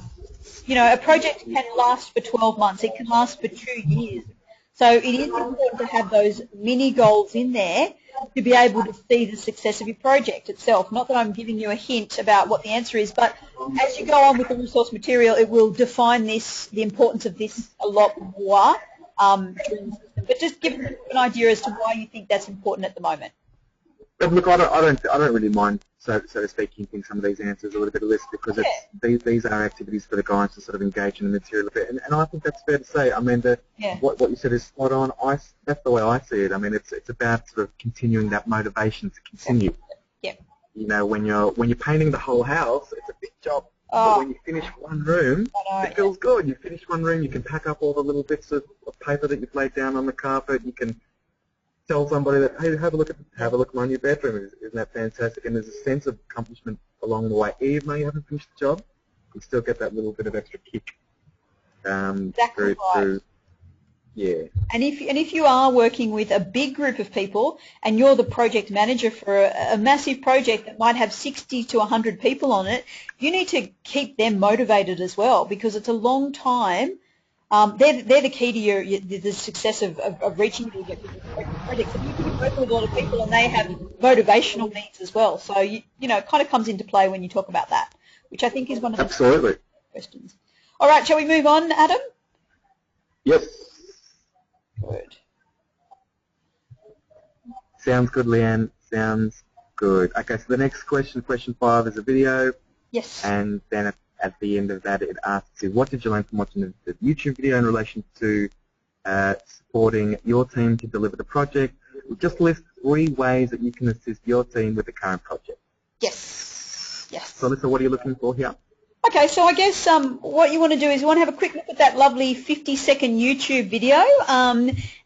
a project can last for 12 months. It can last for 2 years. So it is important to have those mini goals in there to be able to see the success of your project itself. Not that I'm giving you a hint about what the answer is, but as you go on with the resource material, it will define the importance of this a lot more. But just give an idea as to why you think that's important at the moment. Look, I don't really mind, so to speak, keeping some of these answers a little bit of list because these are activities for the guys to sort of engage in the material a bit, and I think that's fair to say. I mean, what you said is spot on. That's the way I see it. I mean, it's about sort of continuing that motivation to continue. When you're painting the whole house, it's a big job. But when you finish one room, it feels good. You finish one room, you can pack up all the little bits of paper that you've laid down on the carpet. You can tell somebody that, hey, have a look around your bedroom. Isn't that fantastic? And there's a sense of accomplishment along the way. Even though you haven't finished the job, you still get that little bit of extra kick. Exactly right. Yeah. And if you are working with a big group of people and you're the project manager for a massive project that might have 60 to 100 people on it, you need to keep them motivated as well because it's a long time. They're the key to the success of reaching the objectives of the project. So you're working with a lot of people and they have motivational needs as well. So, it kind of comes into play when you talk about that, which I think is one of the questions. All right, shall we move on, Adam? Yes. Good. Sounds good, Leanne. Sounds good. Okay, so the next question 5, is a video. Yes. And then at the end of that, it asks you, what did you learn from watching the YouTube video in relation to supporting your team to deliver the project? Just list 3 ways that you can assist your team with the current project. Yes. So, Alyssa, what are you looking for here? Okay, so I guess what you want to do is you want to have a quick look at that lovely 50-second YouTube video,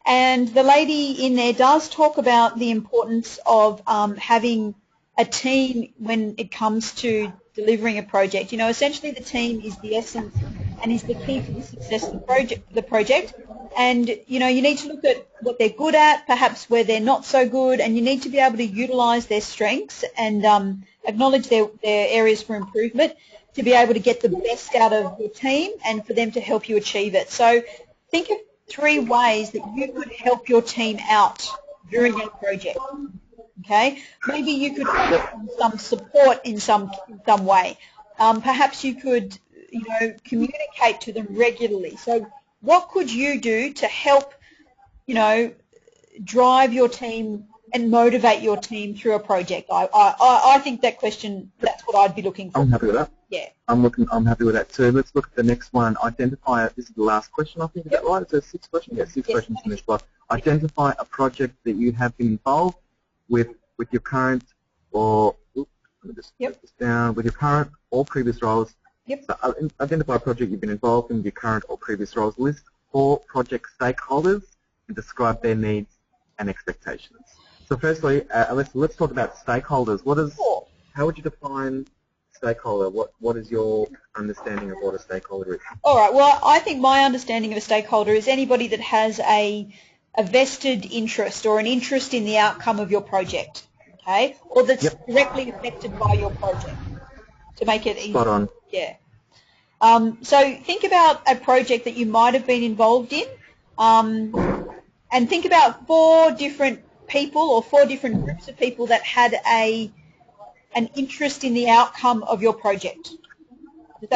and the lady in there does talk about the importance of having a team when it comes to delivering a project. Essentially the team is the essence and is the key to the success of the project. And, you need to look at what they're good at, perhaps where they're not so good, and you need to be able to utilise their strengths and acknowledge their areas for improvement to be able to get the best out of your team and for them to help you achieve it. So think of 3 ways that you could help your team out during your project. Okay, maybe you could offer some support in some way. Perhaps you could, communicate to them regularly. So what could you do to help, drive your team and motivate your team through a project? I think that question, that's what I'd be looking for. I'm happy with that. Yeah. I'm happy with that too. Let's look at the next one. Identify, this is the last question, I think, is that right? Is there 6 questions? Yeah, 6 questions in this block. Identify a project that you have been involved with your current or, oops, let me just put this down, with your current or previous roles. Yep. So identify a project you've been involved in with your current or previous roles. List 4 project stakeholders and describe their needs and expectations. So firstly, let's talk about stakeholders. How would you define stakeholder? What is your understanding of what a stakeholder is? All right. Well, I think my understanding of a stakeholder is anybody that has a vested interest or an interest in the outcome of your project, okay, or that's directly affected by your project. To make it easy. Spot on. Yeah. So think about a project that you might have been involved in, and think about 4 different people or 4 different groups of people that had an interest in the outcome of your project.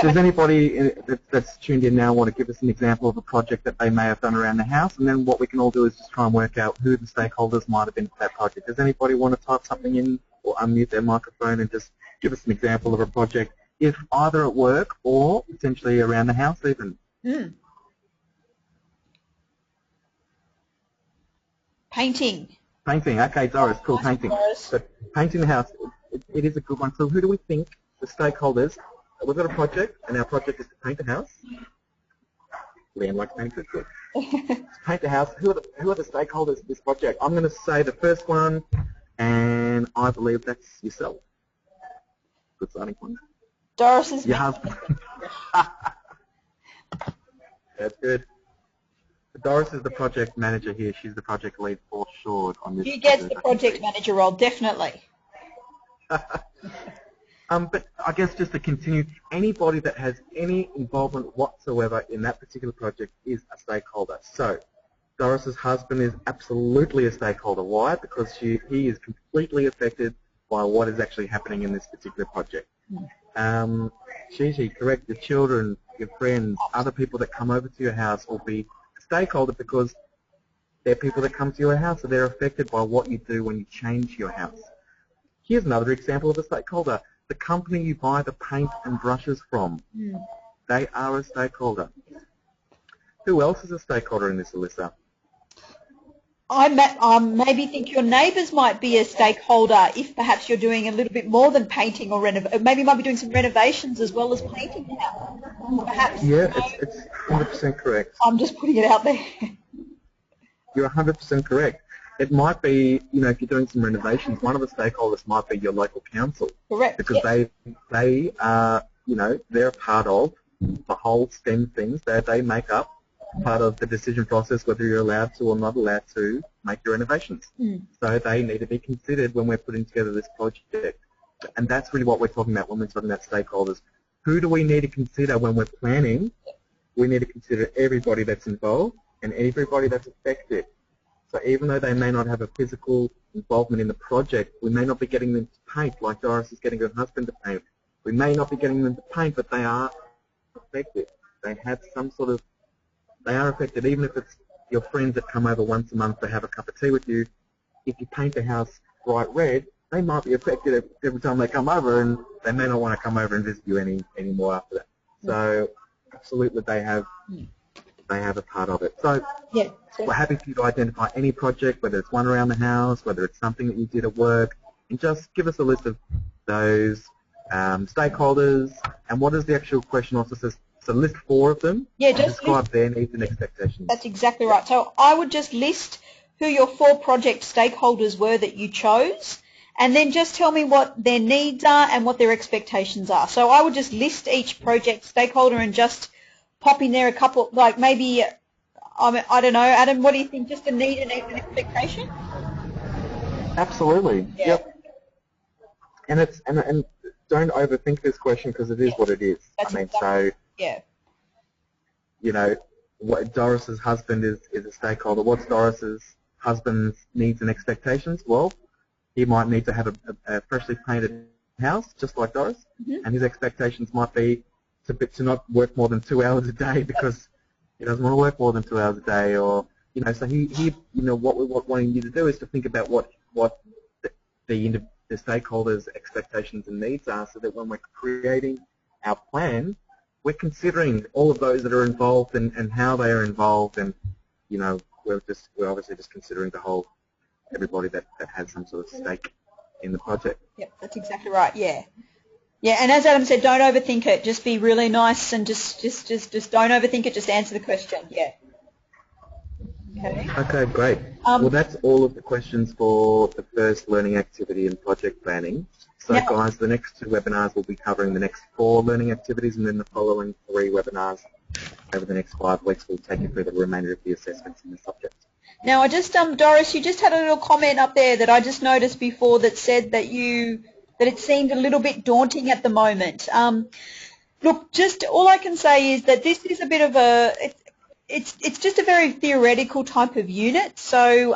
Does anybody that's tuned in now want to give us an example of a project that they may have done around the house? And then what we can all do is just try and work out who the stakeholders might have been for that project. Does anybody want to type something in or unmute their microphone and just give us an example of a project, if either at work or potentially around the house even? Painting. Painting. Okay, Doris, cool, painting. So painting the house, it is a good one. So who do we think the stakeholders? We've got a project, and our project is to paint the house. Liam likes painting, good. To paint the house. Who are the stakeholders of this project? I'm going to say the first one, and I believe that's yourself. Good starting point. Doris's Your husband. That's good. Doris is the project manager here. She's the project lead for sure on this. She gets the project manager role, definitely. But I guess just to continue, anybody that has any involvement whatsoever in that particular project is a stakeholder. So Doris's husband is absolutely a stakeholder. Why? Because he is completely affected by what is actually happening in this particular project. Gigi, correct, your children, your friends, other people that come over to your house will be a stakeholder because they're people that come to your house, so they're affected by what you do when you change your house. Here's another example of a stakeholder. The company you buy the paint and brushes from, they are a stakeholder. Who else is a stakeholder in this, Alyssa? I maybe think your neighbours might be a stakeholder if perhaps you're doing a little bit more than painting or maybe you might be doing some renovations as well as painting now. Perhaps. Yeah, it's 100% correct. I'm just putting it out there. You're 100% correct. It might be, if you're doing some renovations, one of the stakeholders might be your local council. Correct. Because they are, they're a part of the whole STEM things that they make up part of the decision process whether you're allowed to or not allowed to make your renovations. So they need to be considered when we're putting together this project. And that's really what we're talking about when we're talking about stakeholders. Who do we need to consider when we're planning? We need to consider everybody that's involved and everybody that's affected. So even though they may not have a physical involvement in the project, we may not be getting them to paint like Doris is getting her husband to paint. We may not be getting them to paint, but they are affected. They have some sort of, they are affected. Even if it's your friends that come over once a month to have a cup of tea with you, if you paint the house bright red, they might be affected every time they come over, and they may not want to come over and visit you anymore after that. So absolutely they have a part of it. So we're happy for you to identify any project, whether it's one around the house, whether it's something that you did at work, and just give us a list of those stakeholders. And what is the actual question also says? So list 4 of them and describe their needs and expectations. That's exactly right. So I would just list who your 4 project stakeholders were that you chose, and then just tell me what their needs are and what their expectations are. So I would just list each project stakeholder and just pop in there a couple, like maybe, I don't know, Adam, what do you think, just a need and an expectation? Absolutely, yep. And it's and don't overthink this question because it is what it is. That's what Doris's husband is a stakeholder. What's Doris's husband's needs and expectations? Well, he might need to have a freshly painted house, just like Doris, and his expectations might be to not work more than 2 hours a day because he doesn't want to work more than 2 hours a day, or so what we're wanting you to do is to think about what the stakeholders' expectations and needs are, so that when we're creating our plan, we're considering all of those that are involved and how they are involved, and we're obviously just considering the whole everybody that has some sort of stake in the project. Yep, that's exactly right. Yeah. Yeah, and as Adam said, don't overthink it. Just be really nice and just don't overthink it. Just answer the question. Yeah. Okay. Okay, great. Well, that's all of the questions for the first learning activity and project planning. So, guys, the next 2 webinars will be covering the next 4 learning activities, and then the following 3 webinars over the next 5 weeks will take you through the remainder of the assessments in the subject. Now, I just, Doris, you just had a little comment up there that I just noticed before that said that it seemed a little bit daunting at the moment. Look, just all I can say is that this is a bit of it's just a very theoretical type of unit. So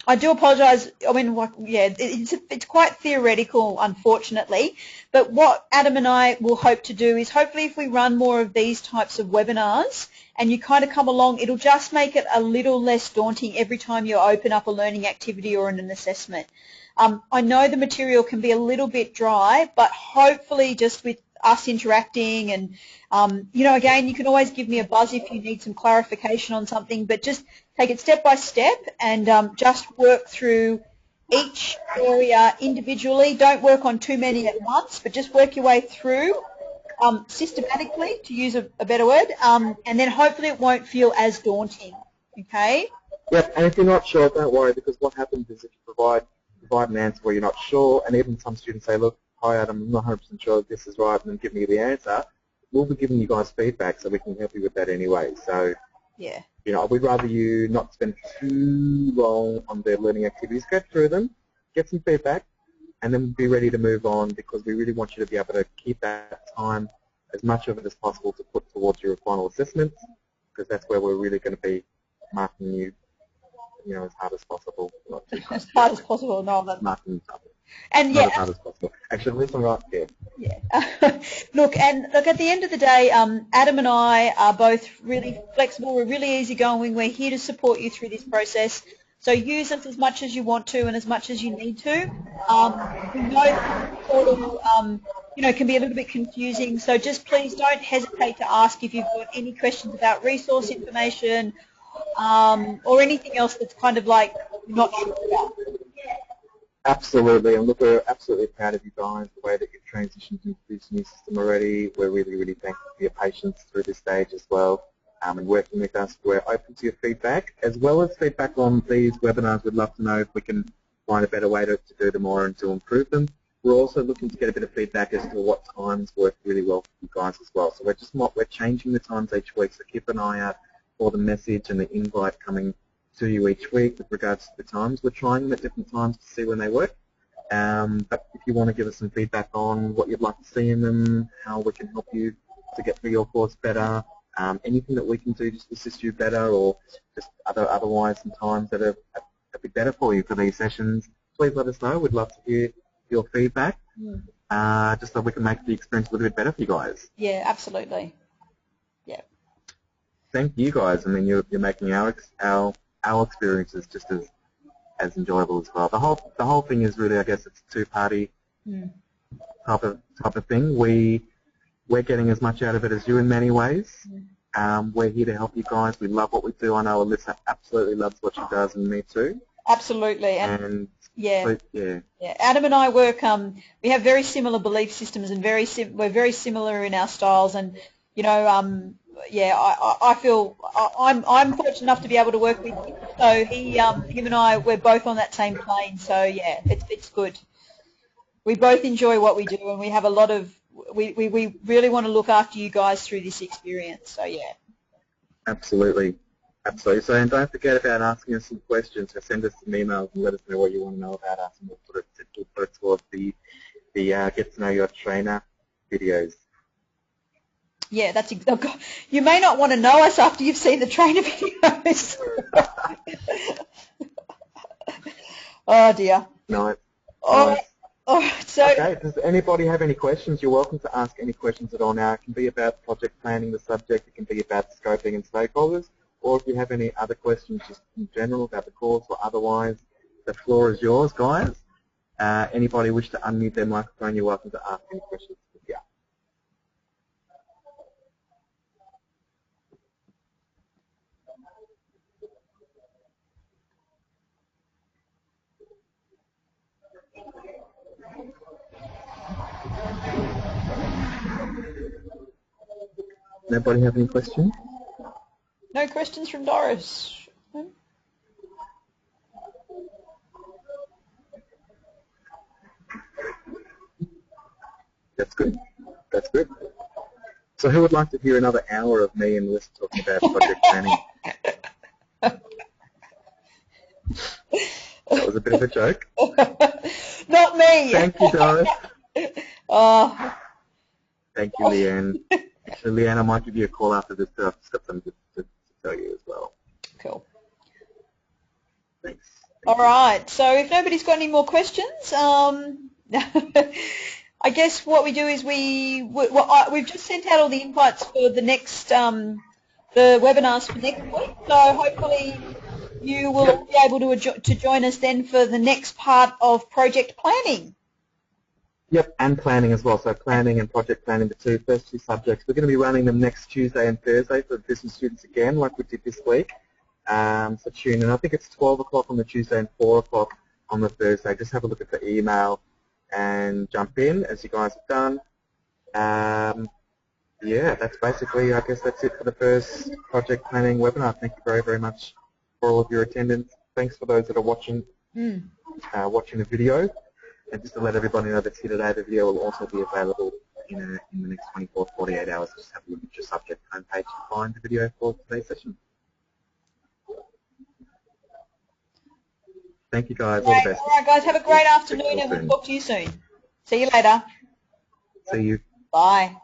I do apologise. I mean, it's quite theoretical, unfortunately. But what Adam and I will hope to do is hopefully if we run more of these types of webinars and you kind of come along, it'll just make it a little less daunting every time you open up a learning activity or an assessment. I know the material can be a little bit dry, but hopefully just with us interacting and, again, you can always give me a buzz if you need some clarification on something, but just take it step by step and just work through each area individually. Don't work on too many at once, but just work your way through systematically, to use a better word, and then hopefully it won't feel as daunting, okay? Yep, and if you're not sure, don't worry, because what happens is if you provide an answer where you're not sure, and even some students say, look, hi Adam, I'm not 100% sure if this is right, and then give me the answer, we'll be giving you guys feedback so we can help you with that anyway. So, yeah, we'd rather you not spend too long on their learning activities, go through them, get some feedback, and then be ready to move on, because we really want you to be able to keep that time, as much of it as possible, to put towards your final assessments, because that's where we're really going to be marking you, as hard as possible. Not too as hard as possible. No, that's marking you tough. And not as hard as possible. Actually, listen right there. Yeah. Look, at the end of the day, Adam and I are both really flexible. We're really easygoing. We're here to support you through this process. So use us as much as you want to and as much as you need to. We know that the portal, can be a little bit confusing. So just please don't hesitate to ask if you've got any questions about resource information or anything else that's kind of like not sure about. Absolutely, and look, we're absolutely proud of you guys, the way that you've transitioned into this new system already. We're really, really thankful for your patience through this stage as well, and working with us. We're open to your feedback, as well as feedback on these webinars. We'd love to know if we can find a better way to do them more and to improve them. We're also looking to get a bit of feedback as to what times work really well for you guys as well. So we're changing the times each week, so keep an eye out for the message and the invite coming to you each week with regards to the times. We're trying them at different times to see when they work. But if you want to give us some feedback on what you'd like to see in them, how we can help you to get through your course better, anything that we can do just to assist you better, or just otherwise some times that are a bit better for you for these sessions, please let us know. We'd love to hear your feedback, just so we can make the experience a little bit better for you guys. Yeah, absolutely. Yeah. Thank you guys. I mean, you're making our experiences just as enjoyable as well. The whole thing is really, I guess, it's a two-party type of thing. We're getting as much out of it as you in many ways. We're here to help you guys. We love what we do. I know Alyssa absolutely loves what she does, and me too. Absolutely. And Adam and I work. We have very similar belief systems, and we're very similar in our styles. And I feel I'm fortunate enough to be able to work with him. So him and I, we're both on that same plane. So yeah, it's good. We both enjoy what we do, and we have a lot of. We really want to look after you guys through this experience. So yeah. Absolutely. So, and don't forget about asking us some questions. So send us some emails and let us know what you want to know about us, and we'll put it towards the get to know your trainer videos. Yeah, that's exactly. You may not want to know us after you've seen the trainer videos. Oh dear. Nice. All right, so. Okay, does anybody have any questions? You're welcome to ask any questions at all now. It can be about project planning, the subject. It can be about scoping and stakeholders, or if you have any other questions just in general about the course or otherwise, the floor is yours, guys. Anybody wish to unmute their microphone, you're welcome to ask any questions. Yeah. Nobody have any questions? No questions from Doris. That's good. That's good. So who would like to hear another hour of me and Liz talking about project planning? That was a bit of a joke. Not me. Thank you, Doris. Oh. Thank you, Leanne. Actually, Leanne, I might give you a call after this. I've just got something to tell you as well. Cool. Thanks. All right. So if nobody's got any more questions, I guess what we do is we've just sent out all the invites for the next the webinars for next week. So hopefully you will all be able to join us then for the next part of project planning. Yep, and planning as well. So planning and project planning, the first two subjects. We're going to be running them next Tuesday and Thursday for business students again, like we did this week. So tune in. I think it's 12 o'clock on the Tuesday and 4 o'clock on the Thursday. Just have a look at the email and jump in as you guys have done. Yeah, that's basically, I guess that's it for the first project planning webinar. Thank you very, very much for all of your attendance. Thanks for those that are watching watching the video. And just to let everybody know that's here today, the video will also be available in the next 24 to 48 hours. Just have a look at your subject homepage to find the video for today's session. Thank you, guys. All the best. All right, guys. Have a great afternoon, and we'll talk to you soon. See you later. See you. Bye.